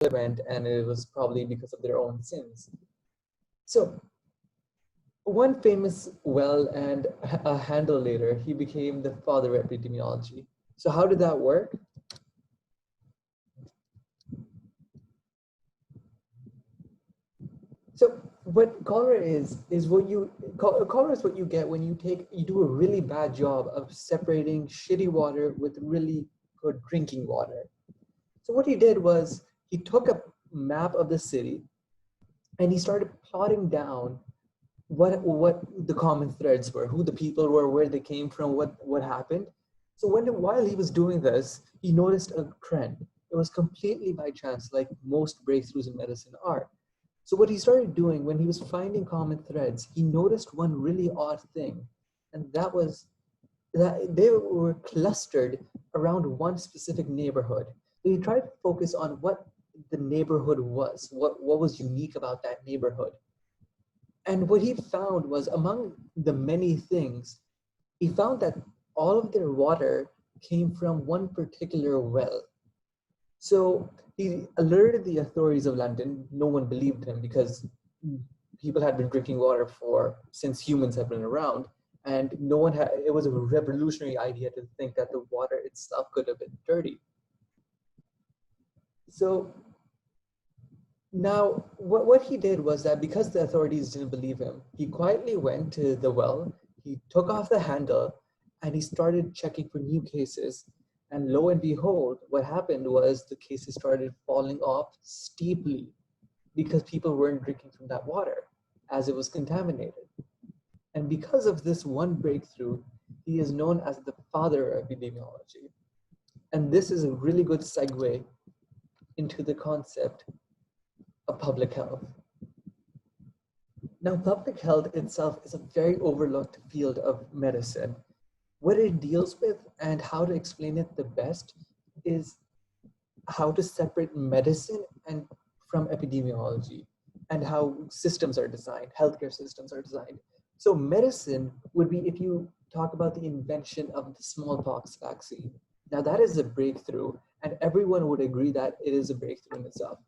event, and it was probably because of their own sins. So one famous well and a handle later, he became the father of epidemiology. So how did that work? So what cholera is what you cholera is what you get when you do a really bad job of separating shitty water with really good drinking water. So what he did was he took a map of the city and he started plotting down what the common threads were, who the people were, where they came from, what happened. So while he was doing this, he noticed a trend. It was completely by chance, like most breakthroughs in medicine are. So what he started doing when he was finding common threads, he noticed one really odd thing, and that was that they were clustered around one specific neighborhood. So he tried to focus on what the neighborhood was, what was unique about that neighborhood. And what he found was, among the many things, he found that all of their water came from one particular well. So he alerted the authorities of London. No one believed him because people had been drinking water since humans have been around, and no one had. It was a revolutionary idea to think that the water itself could have been dirty. So now, what he did was that because the authorities didn't believe him, he quietly went to the well, he took off the handle, and he started checking for new cases. And lo and behold, what happened was the cases started falling off steeply because people weren't drinking from that water as it was contaminated. And because of this one breakthrough, he is known as the father of epidemiology. And this is a really good segue into the concept of public health. Now, public health itself is a very overlooked field of medicine. What it deals with and how to explain it the best is how to separate medicine and from epidemiology and how systems are designed, healthcare systems are designed. So medicine would be if you talk about the invention of the smallpox vaccine. Now that is a breakthrough, and everyone would agree that it is a breakthrough in itself.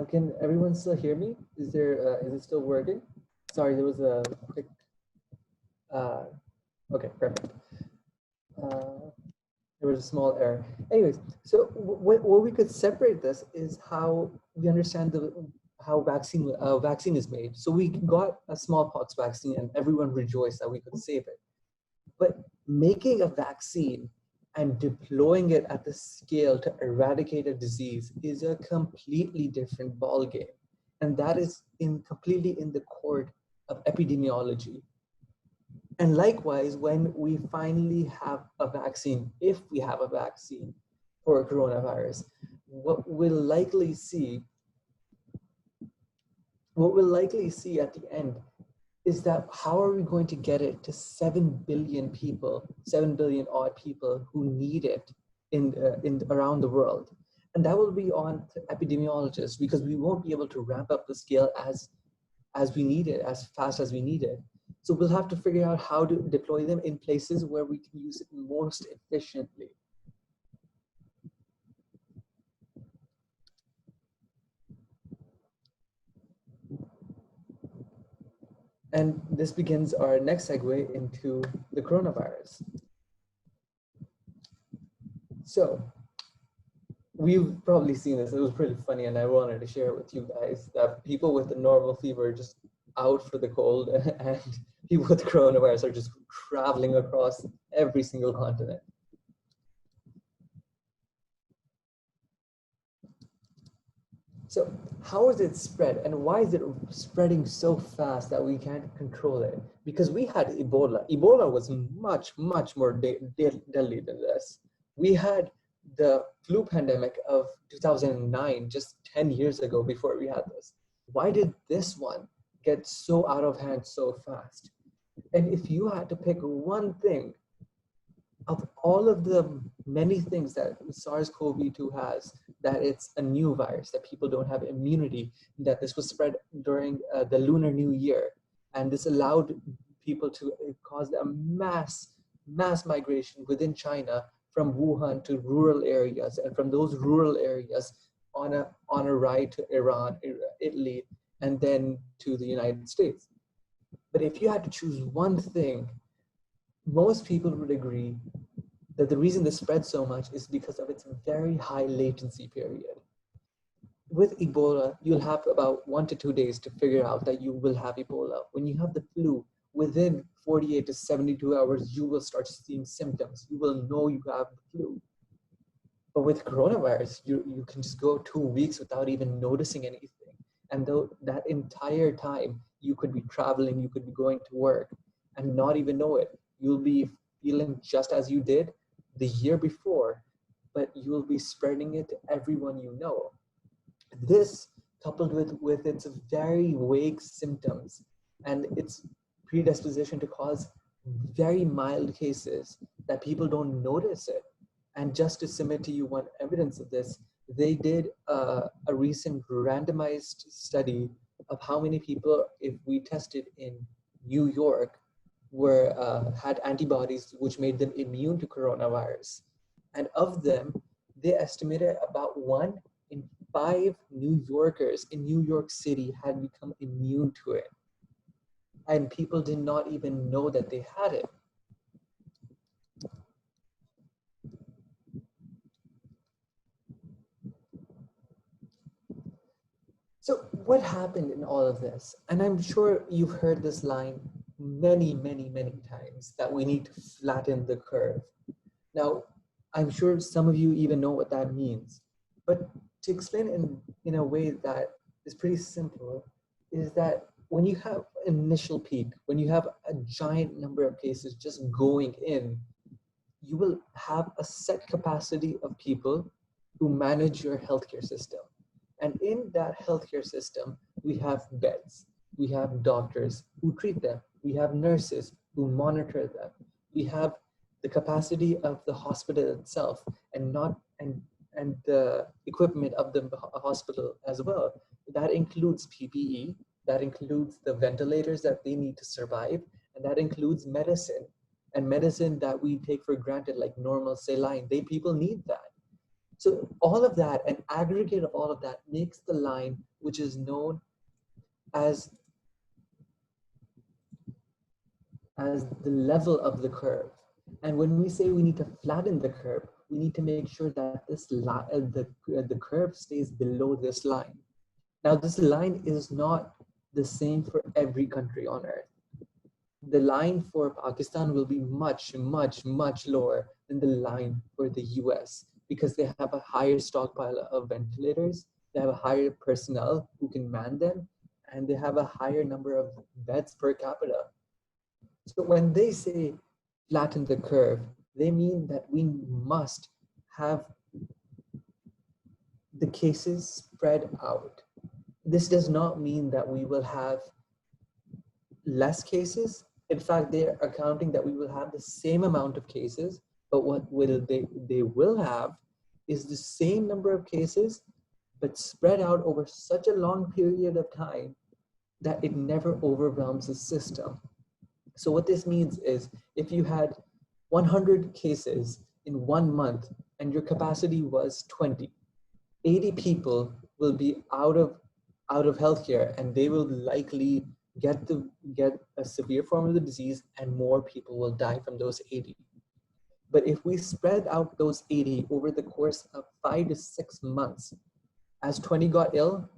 Can everyone still hear me? Is it still working? Sorry, there was a quick. Okay, perfect. There was a small error. Anyways, so what we could separate this is how we understand how vaccine is made. So we got a smallpox vaccine, and everyone rejoiced that we could save it. But making a vaccine and deploying it at the scale to eradicate a disease is a completely different ballgame. And that is completely in the court of epidemiology. And likewise, when we finally have a vaccine, if we have a vaccine for coronavirus, what we'll likely see at the end is that how are we going to get it to 7 billion people, 7 billion odd people who need it in around the world? And that will be on epidemiologists, because we won't be able to ramp up the scale as we need it, as fast as we need it. So we'll have to figure out how to deploy them in places where we can use it most efficiently. And this begins our next segue into the coronavirus. So we've probably seen this. It was pretty funny, and I wanted to share it with you guys that people with the normal fever are just out for the cold, and people with coronavirus are just traveling across every single continent. So how is it spread, and why is it spreading so fast that we can't control it? Because we had Ebola. Ebola was much, much more deadly than this. We had the flu pandemic of 2009, just 10 years ago before we had this. Why did this one get so out of hand so fast? And if you had to pick one thing of all of the many things that SARS-CoV-2 has, that it's a new virus, that people don't have immunity, that this was spread during the Lunar New Year, and this allowed people to cause a mass migration within China from Wuhan to rural areas, and from those rural areas on a ride to Iran, Italy, and then to the United States. But if you had to choose one thing, most people would agree that the reason this spread so much is because of its very high latency period. With Ebola, you'll have about 1 to 2 days to figure out that you will have Ebola. When you have the flu, within 48 to 72 hours, you will start seeing symptoms. You will know you have the flu. But with coronavirus, you can just go 2 weeks without even noticing anything. And though that entire time, you could be traveling, you could be going to work and not even know it. You'll be feeling just as you did the year before, but you'll be spreading it to everyone you know. This, coupled with its very vague symptoms and its predisposition to cause very mild cases that people don't notice it. And just to submit to you one evidence of this, they did a recent randomized study of how many people, if we tested in New York, were had antibodies which made them immune to coronavirus. And of them, they estimated about 1 in 5 New Yorkers in New York City had become immune to it. And people did not even know that they had it. So what happened in all of this? And I'm sure you've heard this line many times, that we need to flatten the curve. Now, I'm sure some of you even know what that means. But to explain in a way that is pretty simple, is that when you have an initial peak, when you have a giant number of cases just going in, you will have a set capacity of people who manage your healthcare system. And in that healthcare system, we have beds, we have doctors who treat them, we have nurses who monitor them, we have the capacity of the hospital itself, and the equipment of the hospital as well. That includes PPE, that includes the ventilators that they need to survive, and that includes medicine. And medicine that we take for granted, like normal saline, people need that. So all of that, an aggregate of all of that, makes the line which is known as the level of the curve. And when we say we need to flatten the curve, we need to make sure that the curve stays below this line. Now, this line is not the same for every country on earth. The line for Pakistan will be much lower than the line for the US, because they have a higher stockpile of ventilators, they have a higher personnel who can man them, and they have a higher number of beds per capita. So when they say flatten the curve, they mean that we must have the cases spread out. This does not mean that we will have less cases. In fact, they're accounting that we will have the same amount of cases, but what will they will have is the same number of cases, but spread out over such a long period of time that it never overwhelms the system. So what this means is, if you had 100 cases in 1 month and your capacity was 20, 80 people will be out of healthcare, and they will likely get a severe form of the disease, and more people will die from those 80. But if we spread out those 80 over the course of 5 to 6 months, as 20 got ill,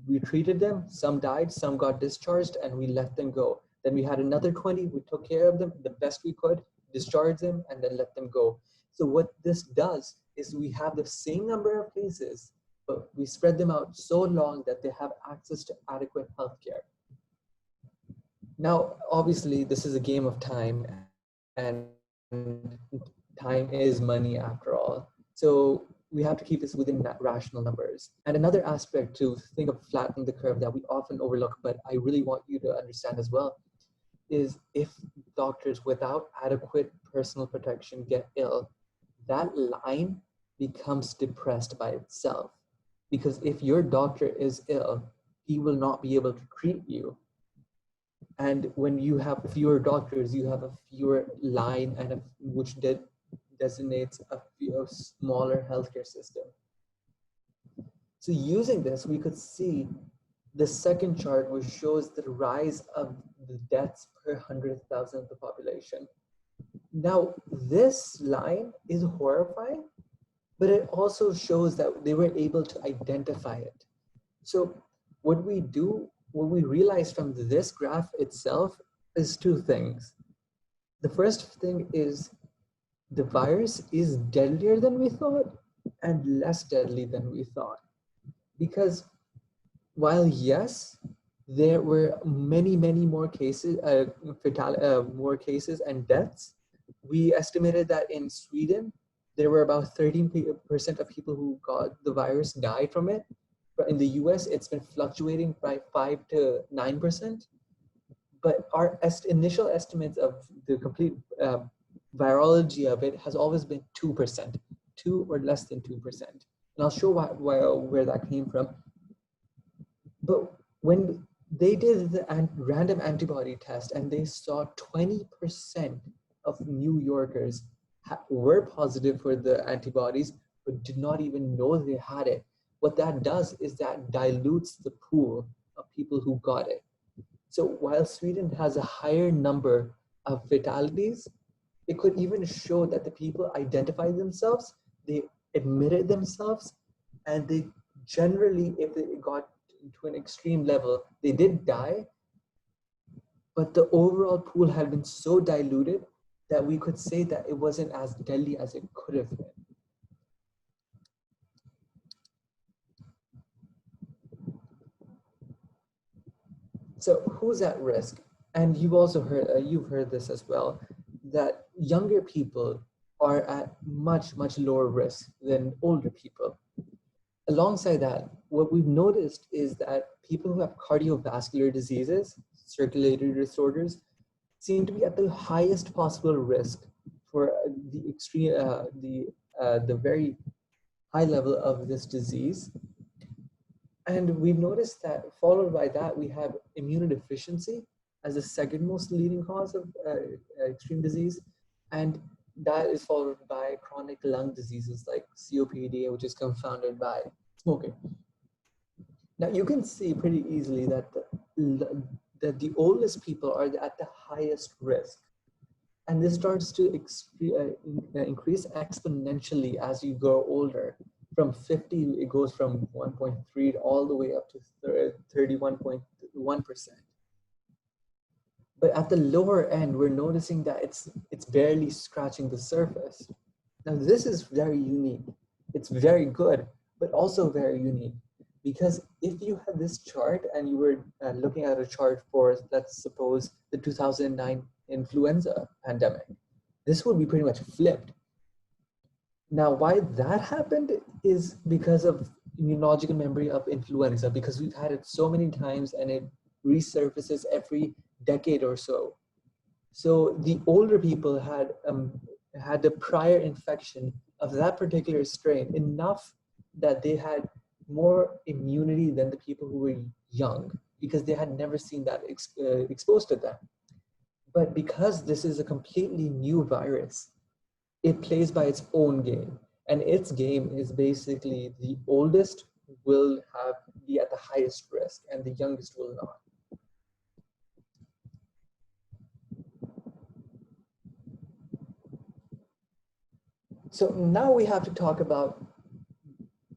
we treated them, some died, some got discharged, and we let them go. Then we had another 20, we took care of them the best we could, discharged them, and then let them go. So what this does is we have the same number of cases, but we spread them out so long that they have access to adequate healthcare. Now, obviously, this is a game of time, and time is money after all. So we have to keep this within rational numbers. And another aspect to think of flattening the curve that we often overlook, but I really want you to understand as well, is if doctors without adequate personal protection get ill, that line becomes depressed by itself. Because if your doctor is ill, he will not be able to treat you. And when you have fewer doctors, you have a fewer line and which designates a smaller healthcare system. So using this, we could see the second chart, which shows the rise of the deaths per 100,000 of the population. Now, this line is horrifying, but it also shows that they were able to identify it. So what we realize from this graph itself is two things. The first thing is the virus is deadlier than we thought and less deadly than we thought. Because while yes, there were many more cases, more cases and deaths, we estimated that in Sweden, there were about 13% of people who got the virus died from it. But in the US, it's been fluctuating by 5 to 9%. But our initial estimates of the complete virology of it has always been 2%, 2 or less than 2%. And I'll show where that came from. But when they did the random antibody test and they saw 20% of New Yorkers were positive for the antibodies, but did not even know they had it. What that does is that dilutes the pool of people who got it. So while Sweden has a higher number of fatalities, it could even show that the people identified themselves, they admitted themselves, and they generally, if they got to an extreme level, they did die, but the overall pool had been so diluted that we could say that it wasn't as deadly as it could have been. So who's at risk? And you've also heard this as well, that younger people are at much lower risk than older people. Alongside that, what we've noticed is that people who have cardiovascular diseases, circulatory disorders, seem to be at the highest possible risk for the extreme, the very high level of this disease. And we've noticed that followed by that, we have immunodeficiency as the second most leading cause of extreme disease. And that is followed by chronic lung diseases like COPD, which is confounded by smoking. Now you can see pretty easily that the oldest people are at the highest risk. And this starts to increase exponentially as you grow older. From 50, it goes from 1.3 all the way up to 31.1%. But at the lower end, we're noticing that it's barely scratching the surface. Now this is very unique. It's very good, but also very unique. Because if you had this chart and you were looking at a chart for, let's suppose, the 2009 influenza pandemic, this would be pretty much flipped. Now, why that happened is because of immunological memory of influenza, because we've had it so many times and it resurfaces every decade or so. So the older people had the prior infection of that particular strain enough that they had more immunity than the people who were young, because they had never seen that exposed to them. But because this is a completely new virus, it plays by its own game. And its game is basically the oldest will be at the highest risk and the youngest will not. So now we have to talk about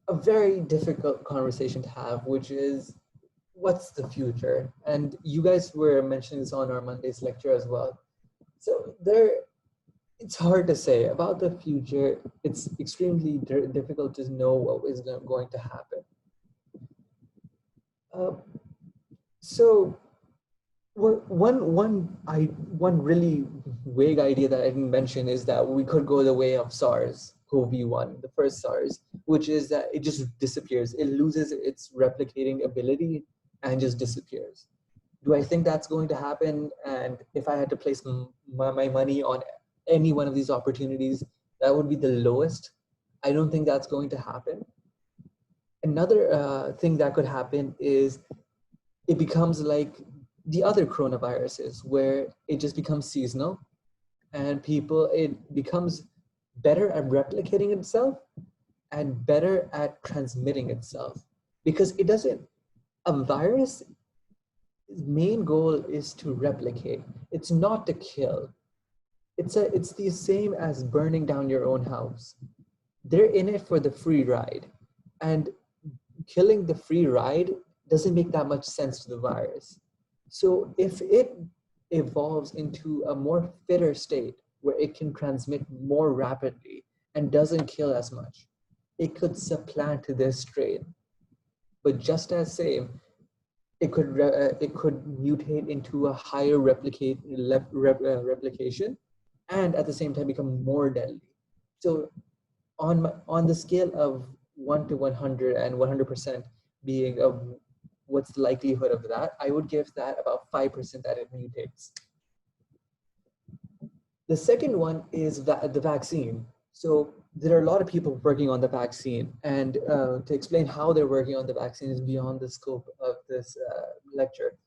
a very difficult conversation to have, which is what's the future? And you guys were mentioning this on our Monday's lecture as well. So it's hard to say about the future. It's extremely difficult to know what is going to happen. So one really vague idea that I didn't mention is that we could go the way of SARS-CoV-1, the first SARS, which is that it just disappears. It loses its replicating ability and just disappears. Do I think that's going to happen? And if I had to place my money on any one of these opportunities, that would be the lowest. I don't think that's going to happen. Another thing that could happen is it becomes like the other coronaviruses, where it just becomes seasonal and it becomes better at replicating itself and better at transmitting itself. Because it doesn't, a virus main goal is to replicate. It's not to kill. It's the same as burning down your own house. They're in it for the free ride. And killing the free ride doesn't make that much sense to the virus. So if it evolves into a more fitter state where it can transmit more rapidly and doesn't kill as much, it could supplant this strain. But just as same, it could mutate into a higher replication, and at the same time become more deadly. So on the scale of 1 to 100 and 100% being of what's the likelihood of that, I would give that about 5% that it mutates. The second one is the vaccine. So there are a lot of people working on the vaccine, and to explain how they're working on the vaccine is beyond the scope of this lecture.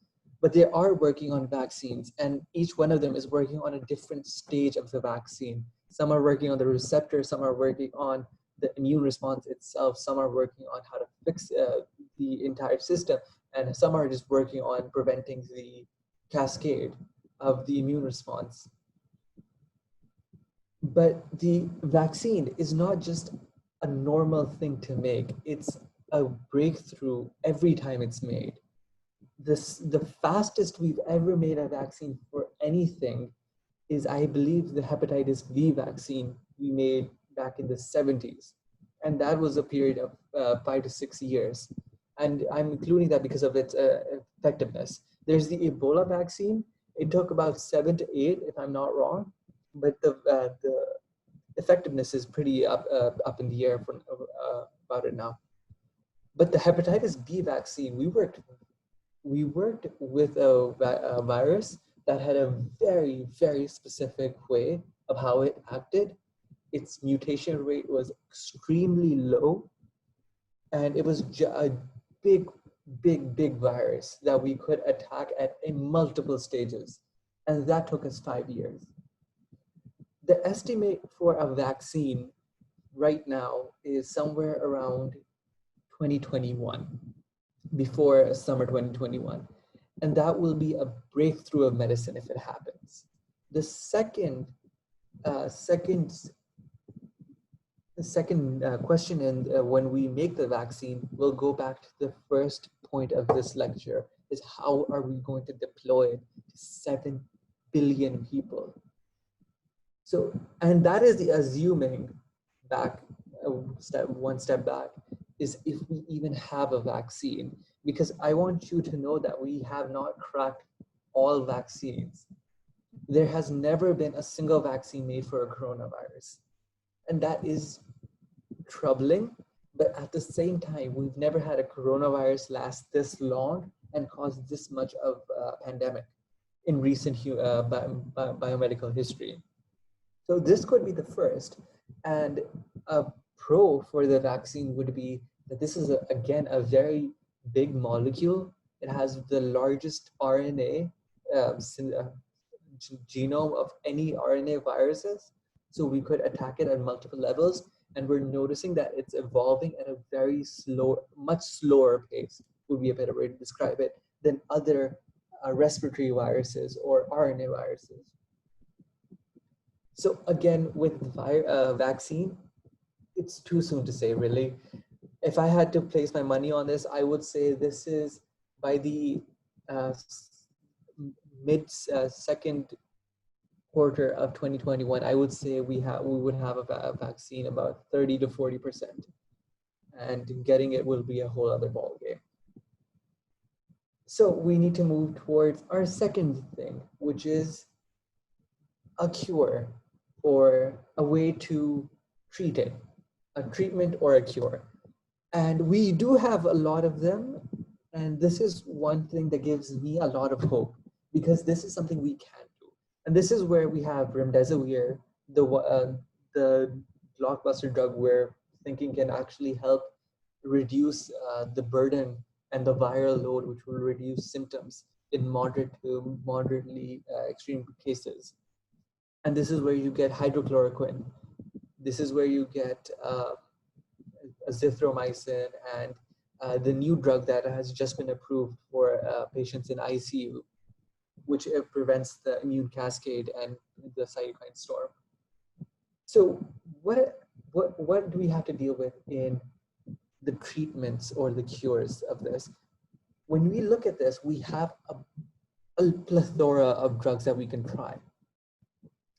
But they are working on vaccines, and each one of them is working on a different stage of the vaccine. Some are working on the receptor, some are working on the immune response itself, some are working on how to fix the entire system, and some are just working on preventing the cascade of the immune response. But the vaccine is not just a normal thing to make, it's a breakthrough every time it's made. The fastest we've ever made a vaccine for anything is, I believe, the hepatitis B vaccine we made back in the 70s. And that was a period of 5 to 6 years. And I'm including that because of its effectiveness. There's the Ebola vaccine. It took about 7 to 8, if I'm not wrong. But the effectiveness is pretty up in the air about it now. But the hepatitis B vaccine, we worked with a virus that had a very, very specific way of how it acted. Its mutation rate was extremely low, and it was a big virus that we could attack in multiple stages, and that took us 5 years. The estimate for a vaccine right now is somewhere around 2021, before summer 2021. And that will be a breakthrough of medicine if it happens. The second question, and when we make the vaccine, we'll go back to the first point of this lecture, is how are we going to deploy it to 7 billion people? So, and that is the assuming back, one step back, is if we even have a vaccine, because I want you to know that we have not cracked all vaccines. There has never been a single vaccine made for a coronavirus. And that is troubling, but at the same time, we've never had a coronavirus last this long and cause this much of a pandemic in recent biomedical history. So this could be the first. And a pro for the vaccine would be that this is, again, a very big molecule. It has the largest RNA genome of any RNA viruses. So we could attack it at multiple levels. And we're noticing that it's evolving at a very slow, much slower pace, would be a better way to describe it, than other respiratory viruses or RNA viruses. So again, with vaccine, it's too soon to say, really. If I had to place my money on this, I would say this is by the second quarter of 2021. I would say we would have a vaccine about 30 to 40%, and getting it will be a whole other ballgame. So we need to move towards our second thing, which is a cure, or a way to treat it, a treatment or a cure. And we do have a lot of them, And this is one thing that gives me a lot of hope because this is something we can do. And this is where we have remdesivir, the blockbuster drug we're thinking can actually help reduce the burden and the viral load, which will reduce symptoms in moderate to moderately extreme cases. And this is where you get hydrochloroquine. This is where you get azithromycin and the new drug that has just been approved for patients in ICU, which prevents the immune cascade and the cytokine storm. So what do we have to deal with in the treatments or the cures of this? When we look at this, we have a plethora of drugs that we can try.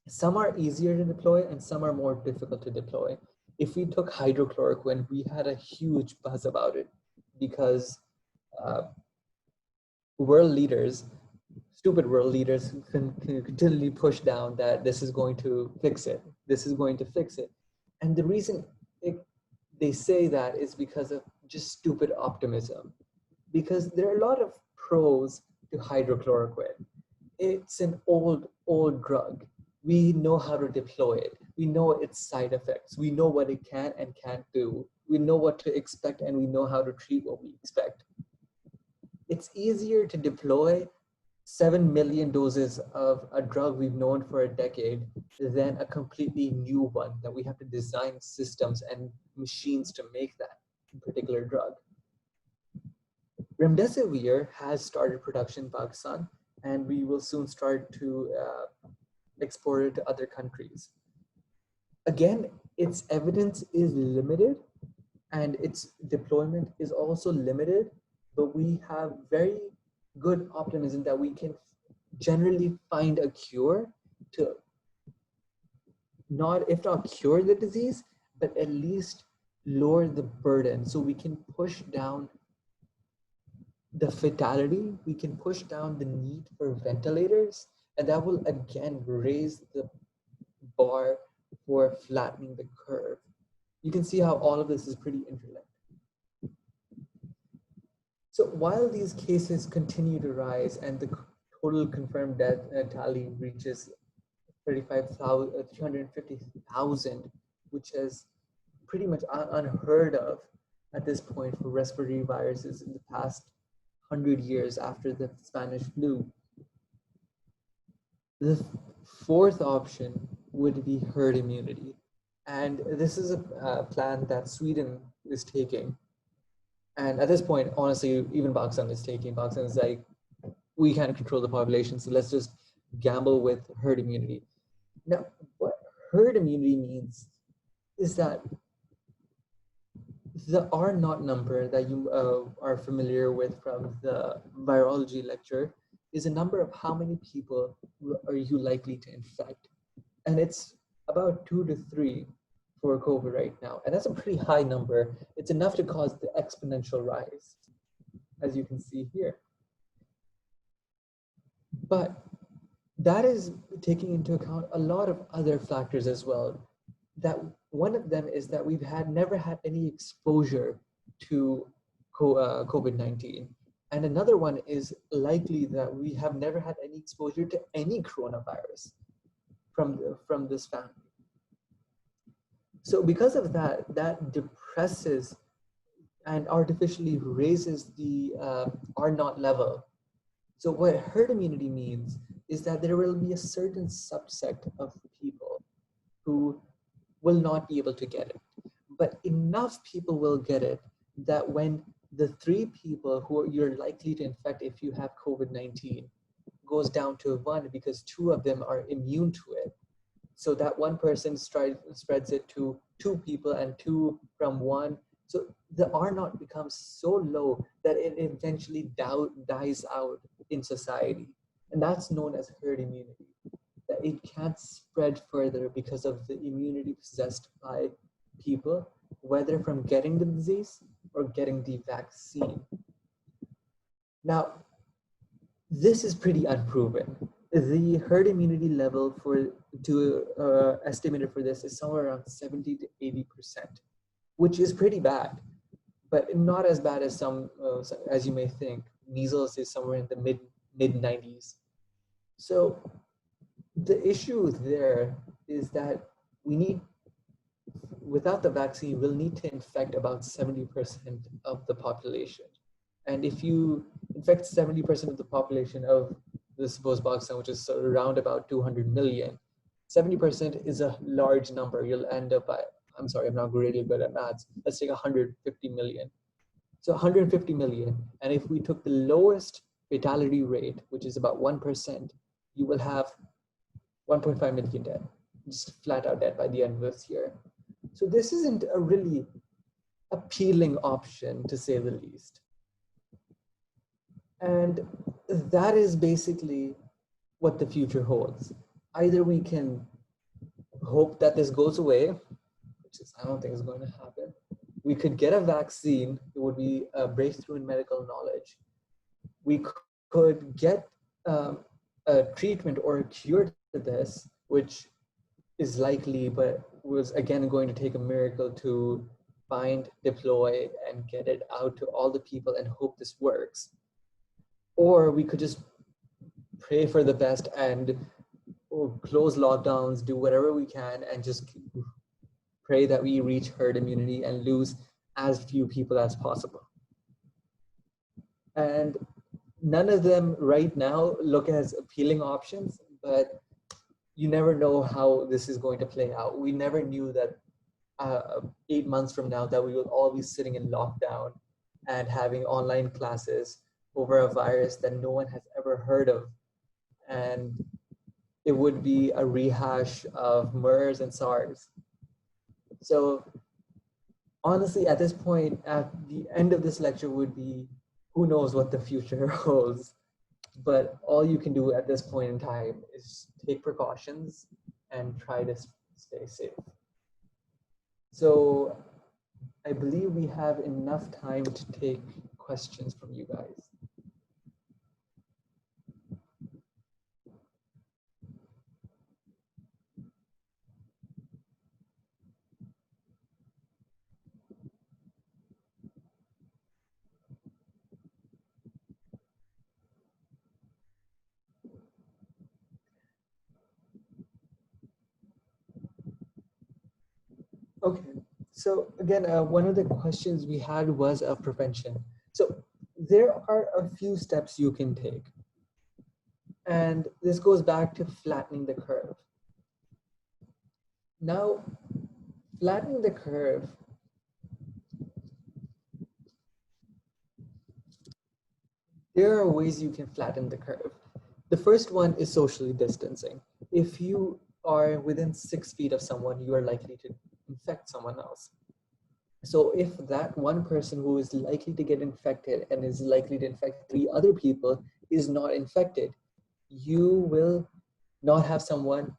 Some are easier to deploy and some are more difficult to deploy. If we took hydrochloroquine, we had a huge buzz about it because uh, world leaders, stupid world leaders, can continually push down that this is going to fix it. This is going to fix it. And the reason they say that is because of just stupid optimism. Because there are a lot of pros to hydrochloroquine. It's an old drug. We know how to deploy it. We know its side effects. We know what it can and can't do. We know what to expect and we know how to treat what we expect. It's easier to deploy 7 million doses of a drug we've known for a decade than a completely new one that we have to design systems and machines to make that particular drug. Remdesivir has started production in Pakistan, and we will soon start to export it to other countries. Again, its evidence is limited and its deployment is also limited, but we have very good optimism that we can generally find a cure to not, if not cure the disease, but at least lower the burden so we can push down the fatality, we can push down the need for ventilators, and that will again raise the bar for flattening the curve. You can see how all of this is pretty interlinked. So while these cases continue to rise and the total confirmed death tally reaches 350,000, which is pretty much unheard of at this point for respiratory viruses in the past 100 years after the Spanish flu. The fourth option would be herd immunity. And this is a plan that Sweden is taking. And at this point, honestly, even Pakistan is taking. Pakistan is like, we can't control the population, so let's just gamble with herd immunity. Now, what herd immunity means is that the R naught number that you are familiar with from the virology lecture is a number of how many people are you likely to infect. And it's about 2 to 3 for COVID right now. And that's a pretty high number. It's enough to cause the exponential rise, as you can see here. But that is taking into account a lot of other factors as well. That one of them is that we've never had any exposure to COVID-19. And another one is likely that we have never had any exposure to any coronavirus from this family. So because of that, that depresses and artificially raises the R naught level. So what herd immunity means is that there will be a certain subset of people who will not be able to get it. But enough people will get it that when the 3 people who you're likely to infect if you have COVID-19 goes down to 1 because 2 of them are immune to it. So that one person spreads it to 2 people and 2 from 1. So the R naught becomes so low that it eventually dies out in society. And that's known as herd immunity. That it can't spread further because of the immunity possessed by people, whether from getting the disease or getting the vaccine. Now, this is pretty unproven. The herd immunity level estimated for this is somewhere around 70 to 80%, which is pretty bad. but not as bad as some, as you may think. Measles is somewhere in the mid 90s. So the issue there is that we need, without the vaccine, we'll need to infect about 70% of the population. And if you infect 70% of the population of the supposed Pakistan, which is around about 200 million, 70% is a large number. You'll end up at, I'm sorry, I'm not really good at maths. Let's take 150 million. So 150 million. And if we took the lowest fatality rate, which is about 1%, you will have 1.5 million dead, just flat out dead by the end of this year. So this isn't a really appealing option, to say the least. And that is basically what the future holds. Either we can hope that this goes away, which is, I don't think is going to happen. We could get a vaccine. It would be a breakthrough in medical knowledge. We could get a treatment or a cure to this, which is likely, but was again going to take a miracle to find, deploy, and get it out to all the people and hope this works. Or we could just pray for the best and close lockdowns, do whatever we can, and just pray that we reach herd immunity and lose as few people as possible. And none of them right now look as appealing options, but you never know how this is going to play out. We never knew that 8 months from now that we will all be sitting in lockdown and having online classes over a virus that no one has ever heard of. And it would be a rehash of MERS and SARS. So honestly, at this point, at the end of this lecture would be, who knows what the future holds. But all you can do at this point in time is take precautions and try to stay safe. So I believe we have enough time to take questions from you guys. Okay, so again, one of the questions we had was of prevention. So there are a few steps you can take. And this goes back to flattening the curve. Now, flattening the curve, there are ways you can flatten the curve. The first one is socially distancing. If you are within 6 feet of someone, you are likely to infect someone else. So if that one person who is likely to get infected and is likely to infect 3 other people is not infected, you will not have someone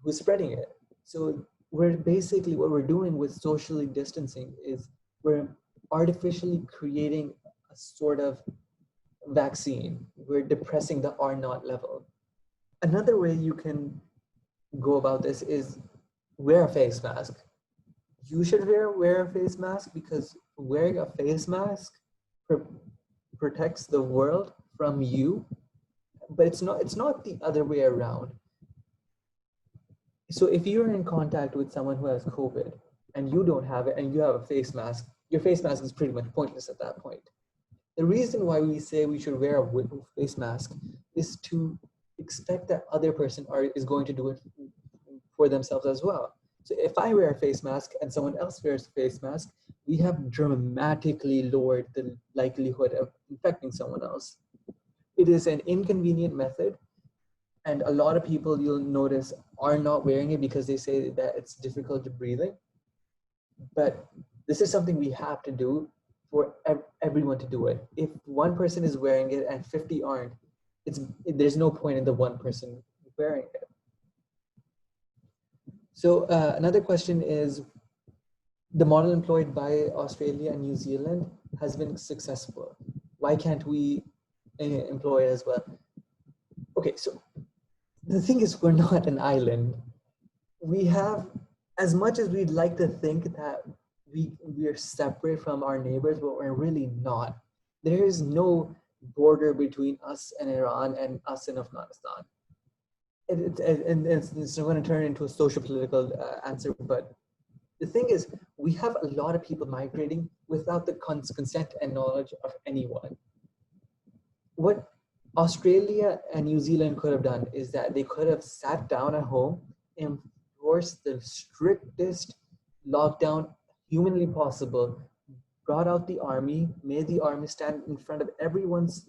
who's spreading it. So we're basically, what we're doing with socially distancing is we're artificially creating a sort of vaccine. We're depressing the R naught level. Another way you can go about this is wear a face mask. You should wear a face mask because wearing a face mask protects the world from you, but it's not the other way around. So if you're in contact with someone who has COVID and you don't have it and you have a face mask, your face mask is pretty much pointless at that point. The reason why we say we should wear a face mask is to expect that other person is going to do it for themselves as well. So if I wear a face mask and someone else wears a face mask, we have dramatically lowered the likelihood of infecting someone else. It is an inconvenient method, and a lot of people, you'll notice, are not wearing it because they say that it's difficult to breathing. But this is something we have to do for everyone to do it. If one person is wearing it and 50 aren't, there's no point in the one person wearing it. So another question is, the model employed by Australia and New Zealand has been successful. Why can't we employ it as well? Okay, so the thing is, we're not an island. We have, as much as we'd like to think that we are separate from our neighbors, but we're really not. There is no border between us and Iran and us and Afghanistan. It's going to turn into a social political answer, but the thing is, we have a lot of people migrating without the consent and knowledge of anyone. What Australia and New Zealand could have done is that they could have sat down at home and enforced the strictest lockdown humanly possible, brought out the army, made the army stand in front of everyone's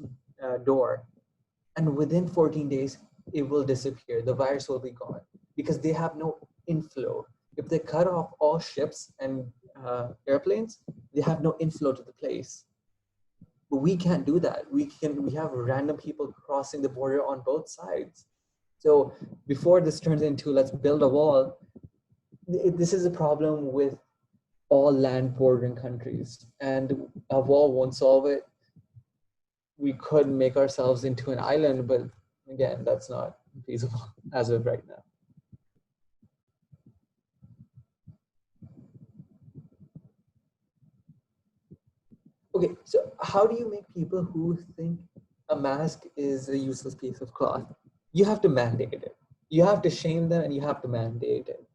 door, and within 14 days, it will disappear. The virus will be gone because they have no inflow. If they cut off all ships and airplanes, they have no inflow to the place. But we can't do that. We have random people crossing the border on both sides. So before this turns into let's build a wall, this is a problem with all land bordering countries, and a wall won't solve it. We could make ourselves into an island, but again, that's not feasible as of right now. Okay, so how do you make people who think a mask is a useless piece of cloth? You have to mandate it. You have to shame them and you have to mandate it.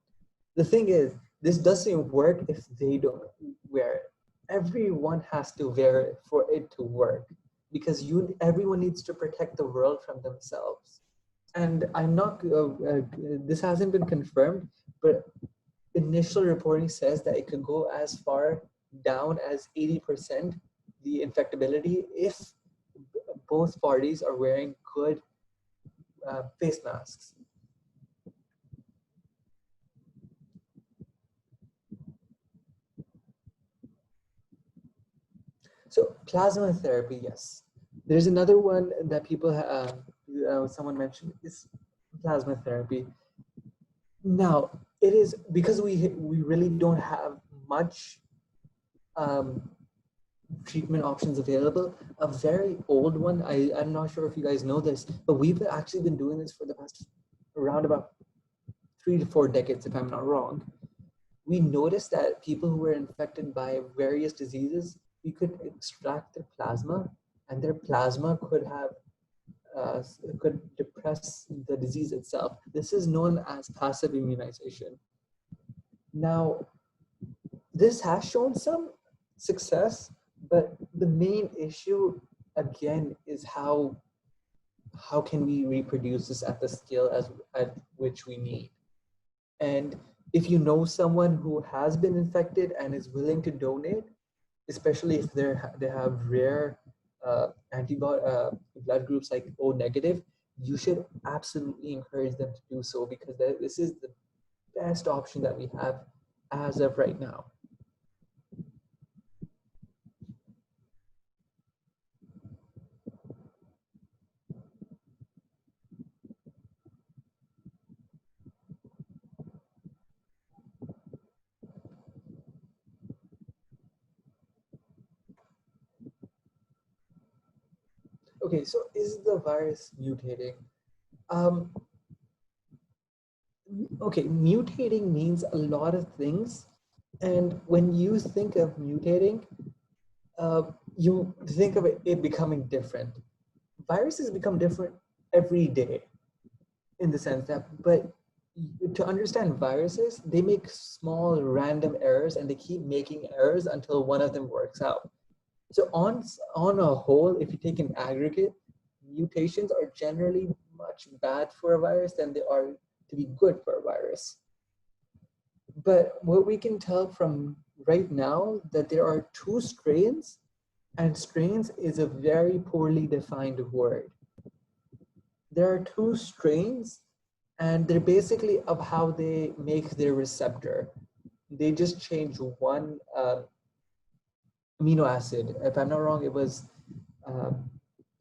The thing is, this doesn't work if they don't wear it. Everyone has to wear it for it to work because everyone needs to protect the world from themselves. And I'm not, this hasn't been confirmed, but initial reporting says that it could go as far down as 80% the infectability if both parties are wearing good face masks. So plasma therapy, yes. There's another one that people, someone mentioned is plasma therapy. Now, it is because we really don't have much um, treatment options available. A very old one, I'm not sure if you guys know this, but we've actually been doing this for the past around about 3 to 4 decades, if I'm not wrong. We noticed that people who were infected by various diseases, we could extract their plasma, and their plasma could depress the disease itself. This is known as passive immunization. Now, this has shown some success, but the main issue again is how can we reproduce this at the scale at which we need. And if you know someone who has been infected and is willing to donate, especially if they have rare antibody blood groups like O negative, you should absolutely encourage them to do so because this is the best option that we have as of right now. Okay, so is the virus mutating? Um, okay, mutating means a lot of things. And when you think of mutating, uh, you think of it becoming different. Viruses become different every day in the sense that, but to understand viruses, they make small random errors and they keep making errors until one of them works out. So on a whole, if you take an aggregate, mutations are generally much bad for a virus than they are to be good for a virus. But what we can tell from right now that there are 2 strains, and strains is a very poorly defined word. There are 2 strains, and they're basically of how they make their receptor. They just change one amino acid. If I'm not wrong, it was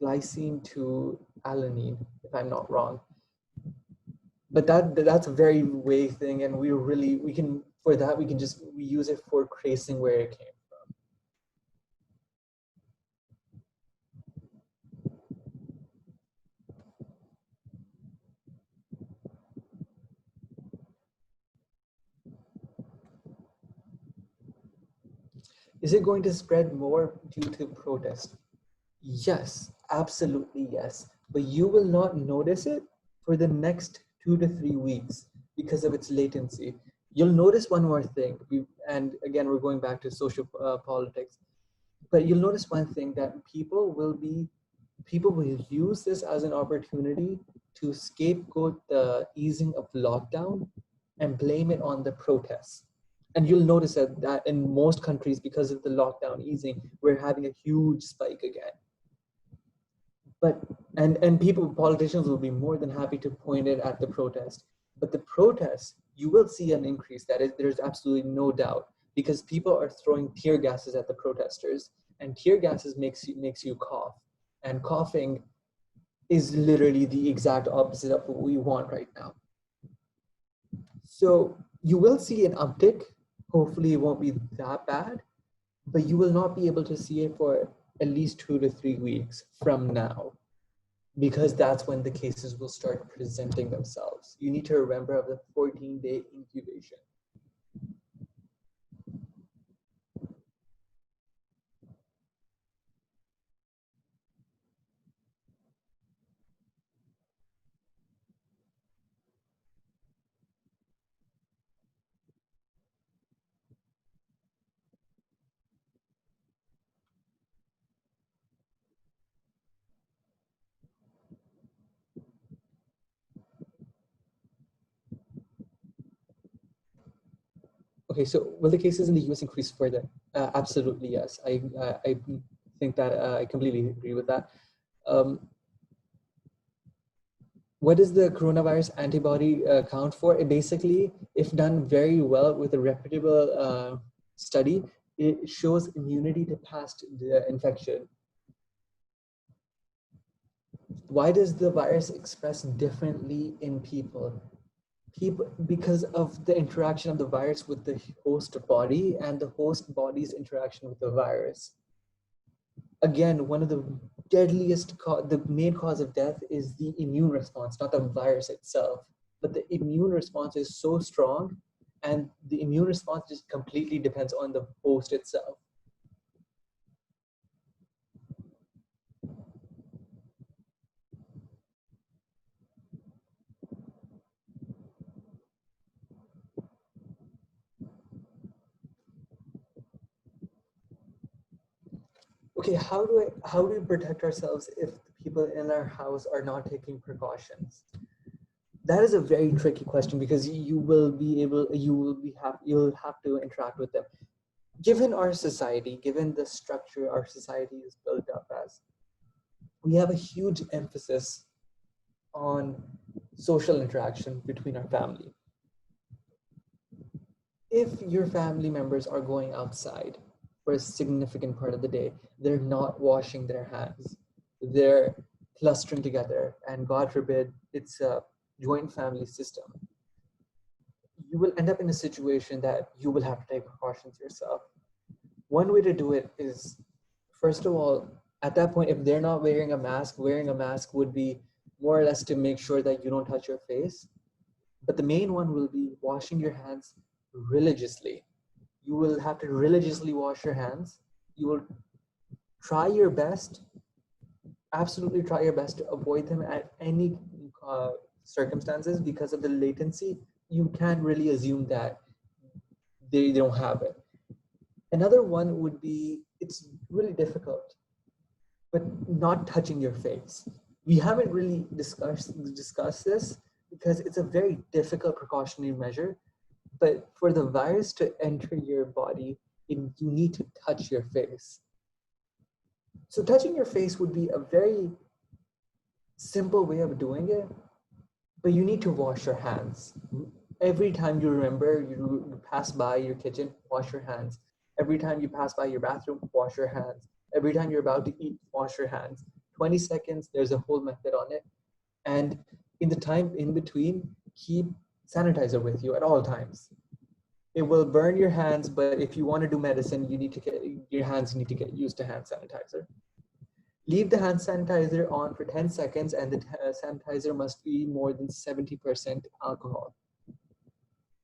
glycine to alanine, if I'm not wrong. But that's a very vague thing, and we can we use it for tracing where it came from. Is it going to spread more due to protest? Yes, absolutely yes. But you will not notice it for the next 2 to 3 weeks because of its latency. You'll notice one more thing, and again, we're going back to social politics. But you'll notice one thing, that people will use this as an opportunity to scapegoat the easing of lockdown and blame it on the protests. And you'll notice that in most countries, because of the lockdown easing, we're having a huge spike again. But and politicians will be more than happy to point it at the protest. But the protests, you will see an increase. That is, there's absolutely no doubt, because people are throwing tear gases at the protesters, and tear gases makes you cough, and coughing is literally the exact opposite of what we want right now. So you will see an uptick. Hopefully it won't be that bad, but you will not be able to see it for at least 2 to 3 weeks from now, because that's when the cases will start presenting themselves. You need to remember of the 14-day incubation. Okay, so will the cases in the US increase further? Absolutely, yes. I think that I completely agree with that. Um, what does the coronavirus antibody count for? It basically, if done very well with a reputable study, it shows immunity to past infection. Why does the virus express differently in people? Because of the interaction of the virus with the host body and the host body's interaction with the virus. Again, one of the the main cause of death is the immune response, not the virus itself. But the immune response is so strong, and the immune response just completely depends on the host itself. Okay, how do we protect ourselves if the people in our house are not taking precautions? That is a very tricky question, because you'll have to interact with them. Given our society, given the structure our society is built up as, we have a huge emphasis on social interaction between our family. If your family members are going outside for a significant part of the day, they're not washing their hands, they're clustering together, and God forbid it's a joint family system, you will end up in a situation that you will have to take precautions yourself. One way to do it is, first of all, at that point, if they're not wearing a mask would be more or less to make sure that you don't touch your face. But the main one will be washing your hands religiously. You will have to religiously wash your hands. You will try your best, absolutely try your best to avoid them at any circumstances, because of the latency. You can't really assume that they don't have it. Another one would be, it's really difficult, but not touching your face. We haven't really discussed this because it's a very difficult precautionary measure. But for the virus to enter your body, you need to touch your face. So touching your face would be a very simple way of doing it, but you need to wash your hands. Every time you remember, you pass by your kitchen, wash your hands. Every time you pass by your bathroom, wash your hands. Every time you're about to eat, wash your hands. 20 seconds, there's a whole method on it. And in the time in between, keep sanitizer with you at all times. It will burn your hands, but if you want to do medicine, your hands need to get used to hand sanitizer. Leave the hand sanitizer on for 10 seconds, and the sanitizer must be more than 70% alcohol.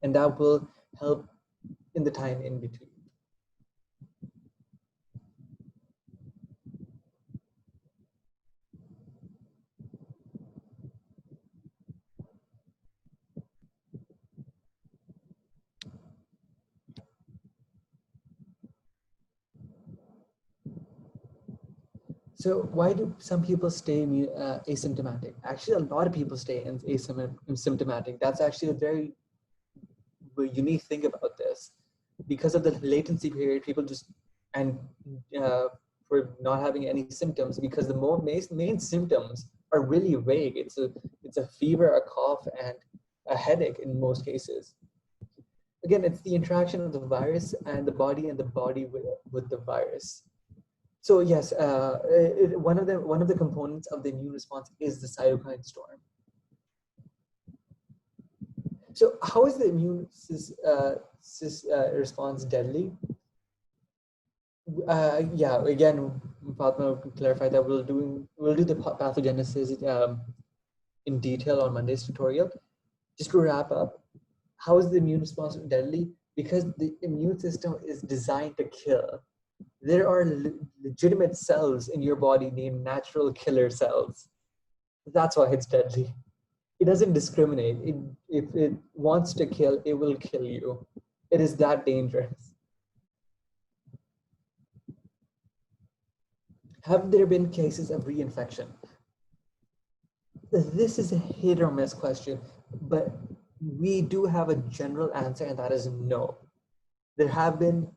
And that will help in the time in between. So why do some people stay asymptomatic? Actually, a lot of people stay asymptomatic. That's actually a very unique thing about this. Because of the latency period, people just, and for not having any symptoms, because the main symptoms are really vague. It's a fever, a cough, and a headache in most cases. Again, it's the interaction of the virus and the body with the virus. So yes, one of the components of the immune response is the cytokine storm. So how is the immune response deadly? Yeah, again, Fatma will clarify that we'll do the pathogenesis in detail on Monday's tutorial. Just to wrap up, how is the immune response deadly? Because the immune system is designed to kill. There are legitimate cells in your body named natural killer cells. That's why it's deadly. It doesn't discriminate. If it wants to kill, it will kill you. It is that dangerous. Have there been cases of reinfection? This is a hit or miss question, but we do have a general answer, and that is no. There have been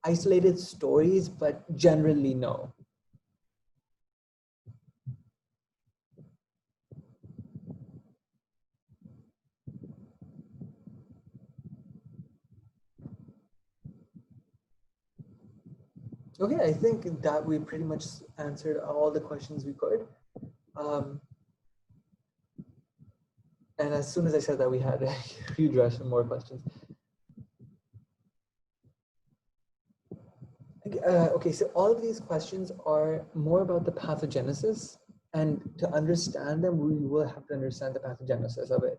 isolated stories, but generally no. Okay, I think that we pretty much answered all the questions we could. And as soon as I said that, we had a huge rush of more questions. Okay, so all of these questions are more about the pathogenesis, and to understand them, we will have to understand the pathogenesis of it.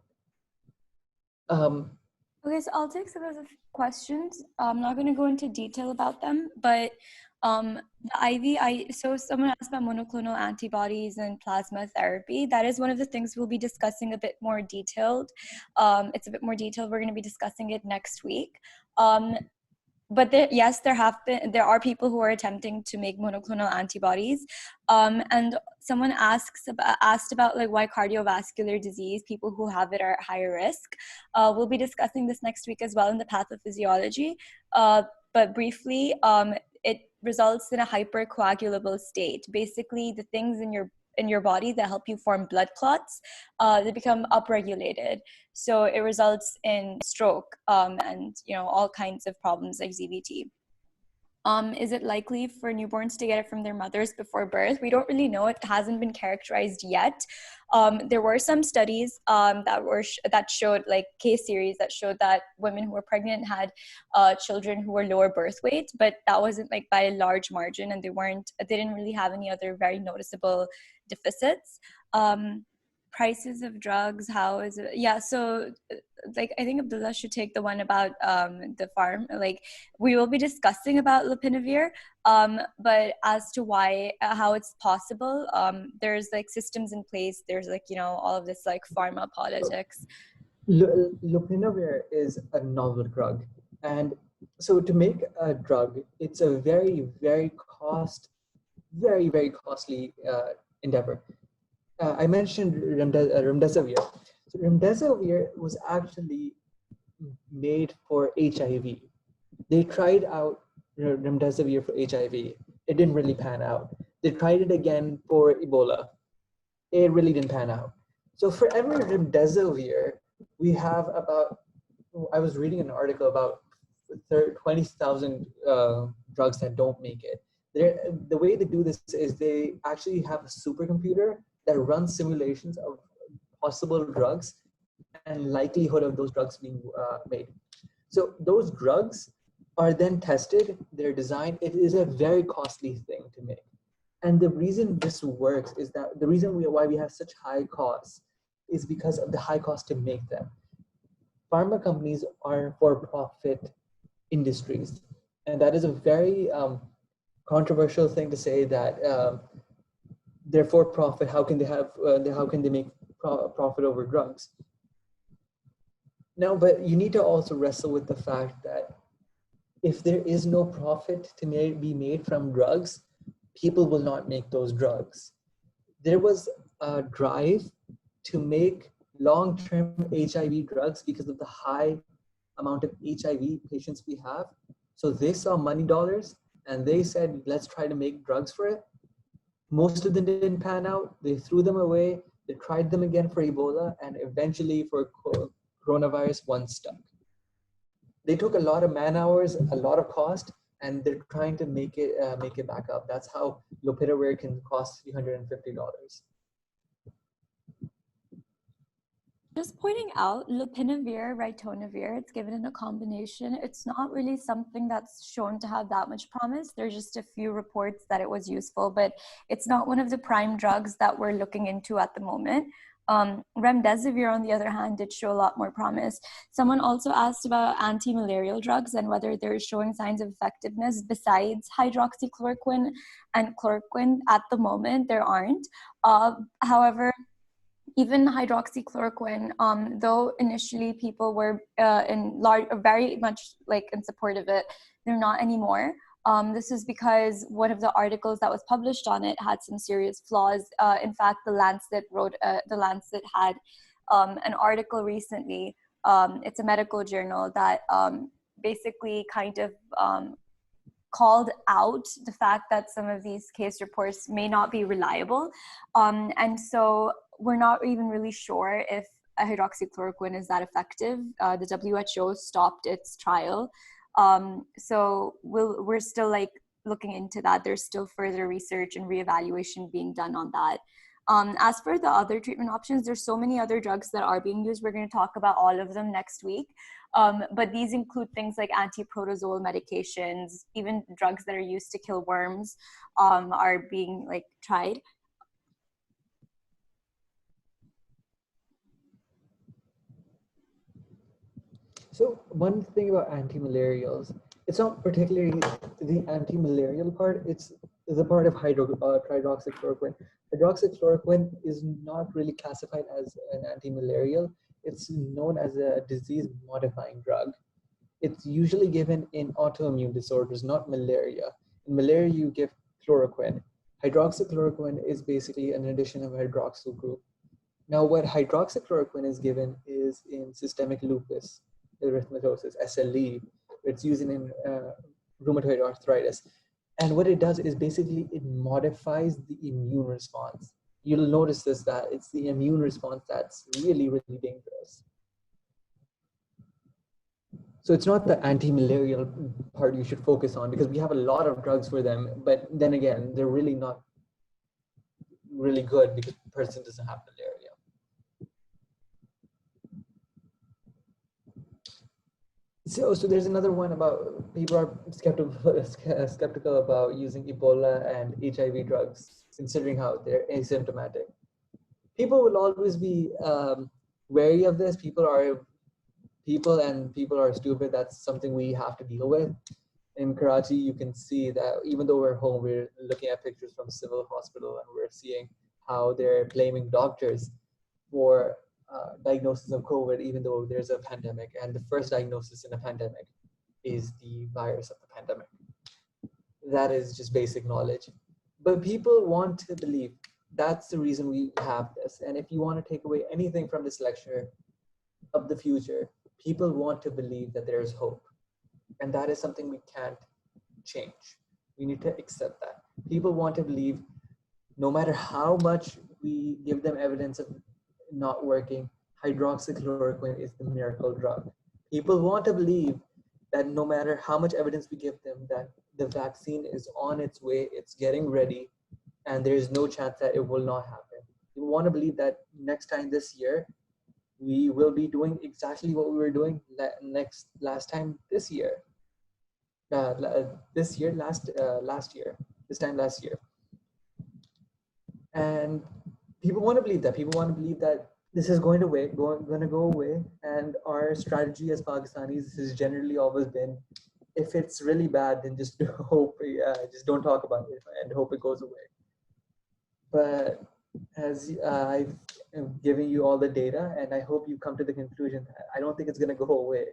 Okay, so I'll take some of the questions. I'm not going to go into detail about them, but the so someone asked about monoclonal antibodies and plasma therapy. That is one of the things we'll be discussing a bit more detailed. It's a bit more detailed. We're going to be discussing it next week. But yes, there are people who are attempting to make monoclonal antibodies, and someone asked about like why cardiovascular disease, people who have it are at higher risk. We'll be discussing this next week as well in the pathophysiology, but briefly, it results in a hypercoagulable state. Basically, the things in your body that help you form blood clots, they become upregulated. So it results in stroke and all kinds of problems like ZVT. Is it likely for newborns to get it from their mothers before birth? We don't really know. It hasn't been characterized yet. There were some studies that showed, like case series that showed that women who were pregnant had children who were lower birth weight, but that wasn't like by a large margin, and they didn't really have any other very noticeable deficits. Prices of drugs, how is it? Yeah, so like I think Abdullah should take the one about the farm. Like we will be discussing about lopinavir, but as to why, how it's possible, there's like systems in place. There's like all of this like pharma politics. Lopinavir is a novel drug, and so to make a drug, it's a very very costly endeavor. I mentioned remdesivir. So remdesivir was actually made for HIV. They tried out remdesivir for HIV. It didn't really pan out. They tried it again for Ebola. It really didn't pan out. So for every remdesivir, we have about, I was reading an article about 20,000 drugs that don't make it. The way they do this is they actually have a supercomputer that runs simulations of possible drugs and likelihood of those drugs being made. So those drugs are then tested, they're designed. It is a very costly thing to make. And the reason this works is that the reason why we have such high costs is because of the high cost to make them. Pharma companies are for-profit industries, and that is a very controversial thing to say, that they're for profit. How can they make profit over drugs? No, but you need to also wrestle with the fact that if there is no profit to be made from drugs, people will not make those drugs. There was a drive to make long-term HIV drugs because of the high amount of HIV patients we have. So they saw money dollars and they said, let's try to make drugs for it. Most of them didn't pan out. They threw them away. They tried them again for Ebola, and eventually for coronavirus, one stuck. They took a lot of man hours, a lot of cost, and they're trying to make it back up. That's how lopinavir can cost $350. Just pointing out, lopinavir, ritonavir, it's given in a combination. It's not really something that's shown to have that much promise. There's just a few reports that it was useful, but it's not one of the prime drugs that we're looking into at the moment. Remdesivir, on the other hand, did show a lot more promise. Someone also asked about anti-malarial drugs and whether they're showing signs of effectiveness besides hydroxychloroquine and chloroquine. At the moment, there aren't. However, even hydroxychloroquine, though initially people were very much like in support of it, they're not anymore. This is because one of the articles that was published on it had some serious flaws. In fact, the Lancet had an article recently. It's a medical journal that basically kind of called out the fact that some of these case reports may not be reliable. And so we're not even really sure if hydroxychloroquine is that effective. The WHO stopped its trial. So we're still like looking into that. There's still further research and reevaluation being done on that. As for the other treatment options, there's so many other drugs that are being used. We're going to talk about all of them next week. But these include things like anti-protozoal medications, even drugs that are used to kill worms are being like tried. So one thing about anti-malarials, it's not particularly the anti-malarial part, it's the part of hydroxychloroquine. Hydroxychloroquine is not really classified as an anti-malarial. It's known as a disease-modifying drug. It's usually given in autoimmune disorders, not malaria. In malaria, you give chloroquine. Hydroxychloroquine is basically an addition of a hydroxyl group. Now, what hydroxychloroquine is given is in systemic lupus erythematosus, SLE. It's used in rheumatoid arthritis. And what it does is basically it modifies the immune response. You'll notice this, that it's the immune response that's really, really dangerous. So it's not the anti-malarial part you should focus on, because we have a lot of drugs for them, but then again, they're really not really good because the person doesn't have malaria. So there's another one about people are skeptical about using Ebola and HIV drugs, considering how they're asymptomatic. People will always be wary of this. People are stupid. That's something we have to deal with. In Karachi, you can see that even though we're home, we're looking at pictures from civil hospital and we're seeing how they're blaming doctors for diagnosis of COVID, even though there's a pandemic. And the first diagnosis in a pandemic is the virus of the pandemic. That is just basic knowledge. But people want to believe. That's the reason we have this. And if you want to take away anything from this lecture of the future, people want to believe that there is hope. And that is something we can't change. We need to accept that. People want to believe no matter how much we give them evidence of not working, hydroxychloroquine is the miracle drug. People want to believe that no matter how much evidence we give them, that the vaccine is on its way, it's getting ready, and there is no chance that it will not happen. We want to believe that next time this year, we will be doing exactly what we were doing last time this year. Last year. And people want to believe that. People want to believe that this is going to go away. And our strategy as Pakistanis has generally always been, if it's really bad, then just just don't talk about it and hope it goes away. But as I've given you all the data, and I hope you come to the conclusion that I don't think it's going to go away.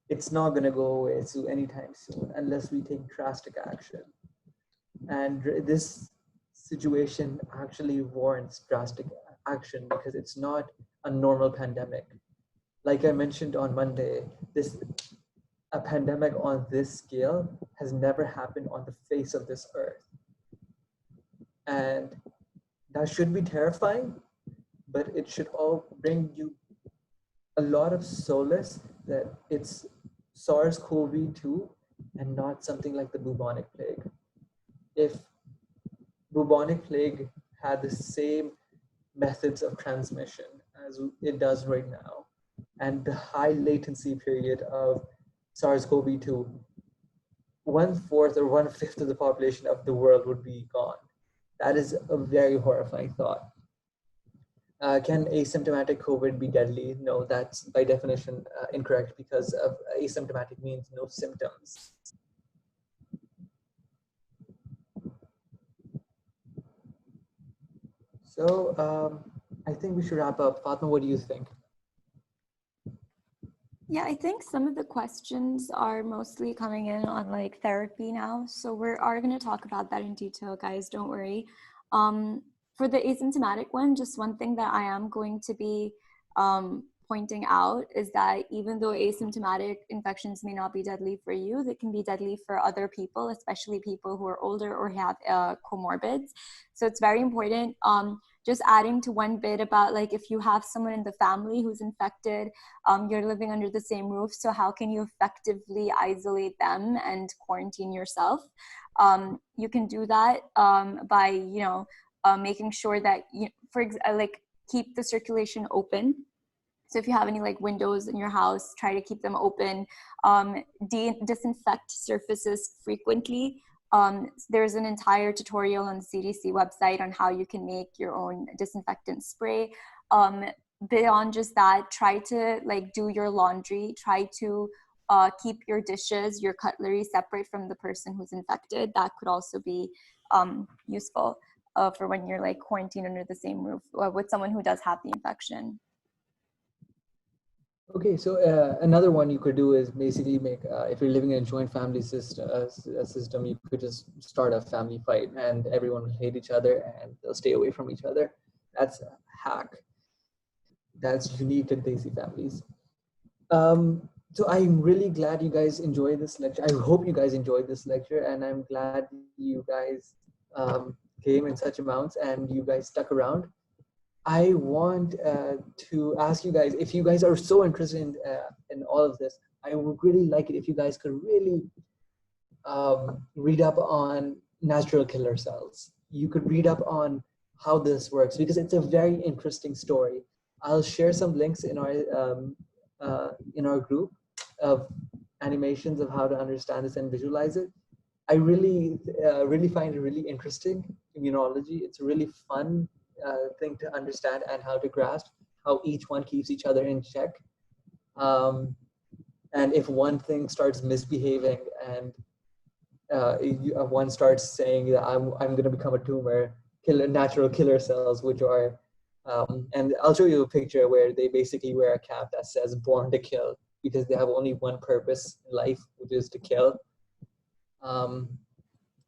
It's not going to go away anytime soon unless we take drastic action. And this situation actually warrants drastic action because it's not a normal pandemic. Like I mentioned on Monday, this a pandemic on this scale has never happened on the face of this earth. And that should be terrifying, but it should all bring you a lot of solace that it's SARS-CoV-2 and not something like the bubonic plague. If bubonic plague had the same methods of transmission as it does right now, and the high latency period of SARS-CoV-2, 1/4 or 1/5 of the population of the world would be gone. That is a very horrifying thought. Can asymptomatic COVID be deadly? No, that's by definition incorrect because of asymptomatic means no symptoms. So I think we should wrap up. Fatma, what do you think? Yeah, I think some of the questions are mostly coming in on like therapy now. So we are going to talk about that in detail, guys. Don't worry. For the asymptomatic one, just one thing that I am going to be pointing out is that even though asymptomatic infections may not be deadly for you, they can be deadly for other people, especially people who are older or have comorbids. So it's very important. Just adding to one bit about like if you have someone in the family who's infected, you're living under the same roof, so how can you effectively isolate them and quarantine yourself? You can do that by making sure that like keep the circulation open. So if you have any like windows in your house, try to keep them open. Disinfect surfaces frequently. There's an entire tutorial on the CDC website on how you can make your own disinfectant spray. Beyond just that, try to like do your laundry. Try to keep your dishes, your cutlery separate from the person who's infected. That could also be useful for when you're like quarantined under the same roof with someone who does have the infection. Okay, so another one you could do is basically make, if you're living in a joint family system, you could just start a family fight and everyone will hate each other and they'll stay away from each other. That's a hack. That's unique to Desi families. So I'm really glad you guys enjoyed this lecture. I hope you guys enjoyed this lecture, and I'm glad you guys came in such amounts and you guys stuck around. I want to ask you guys, if you guys are so interested in all of this, I would really like it if you guys could really read up on natural killer cells. You could read up on how this works because it's a very interesting story. I'll share some links in our group of animations of how to understand this and visualize it. I really find it really interesting, immunology. It's a really fun thing to understand and how to grasp how each one keeps each other in check. And if one thing starts misbehaving and one starts saying that I'm going to become a tumor, natural killer cells, which are, and I'll show you a picture where they basically wear a cap that says "born to kill" because they have only one purpose in life, which is to kill.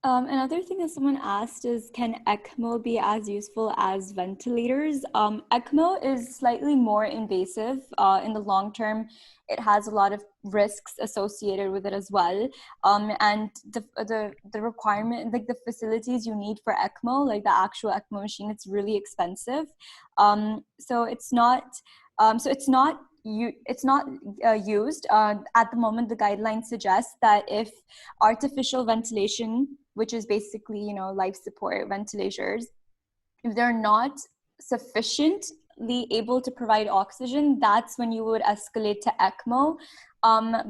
Another thing that someone asked is, can ECMO be as useful as ventilators? ECMO is slightly more invasive. In the long term, it has a lot of risks associated with it as well. And the requirement, like the facilities you need for ECMO, like the actual ECMO machine, it's really expensive. So it's not used. At the moment, the guidelines suggest that if artificial ventilation, which is basically, life support ventilators, if they're not sufficiently able to provide oxygen, that's when you would escalate to ECMO.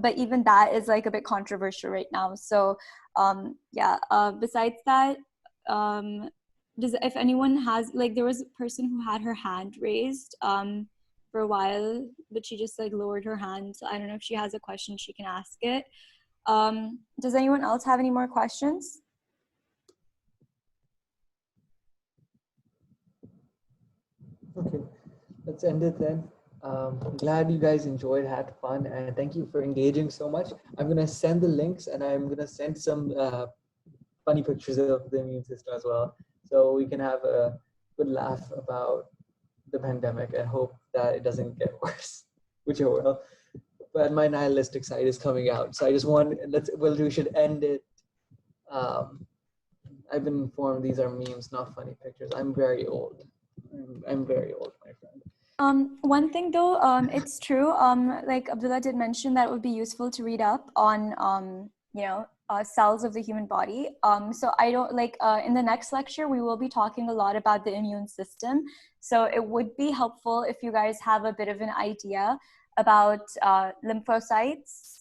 But even that is like a bit controversial right now. So besides that, if anyone has, like, there was a person who had her hand raised for a while, but she just like lowered her hand. So I don't know if she has a question, she can ask it. Does anyone else have any more questions? Okay, let's end it then. I'm glad you guys enjoyed, had fun, and thank you for engaging so much. I'm gonna send the links and I'm gonna send some funny pictures of the immune system as well. So we can have a good laugh about the pandemic and hope that it doesn't get worse, which it will. But my nihilistic side is coming out. So I just want, we should end it. Um, I've been informed these are memes, not funny pictures. I'm very old. I'm very old, my friend. One thing though, it's true. Like Abdullah did mention that it would be useful to read up on, cells of the human body. So I don't in the next lecture, we will be talking a lot about the immune system. So it would be helpful if you guys have a bit of an idea about lymphocytes,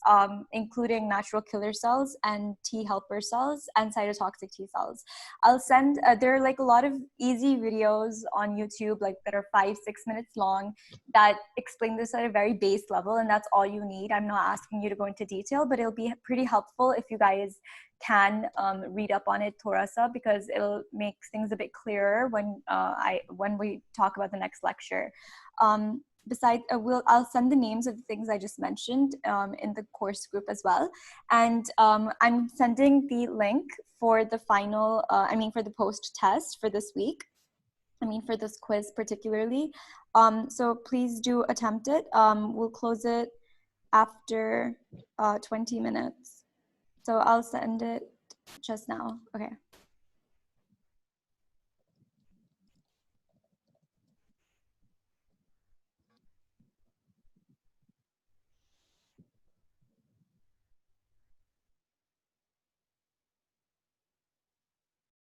including natural killer cells and T helper cells and cytotoxic T cells. I'll send, there are like a lot of easy videos on YouTube, like that are 5-6 minutes long, that explain this at a very base level, and that's all you need. I'm not asking you to go into detail, but it'll be pretty helpful if you guys can read up on it, Torasa, because it'll make things a bit clearer when we talk about the next lecture. Besides, I'll send the names of the things I just mentioned in the course group as well. And I'm sending the link for the final, for the post test for this week. For this quiz particularly. So please do attempt it. We'll close it after 20 minutes. So I'll send it just now. Okay.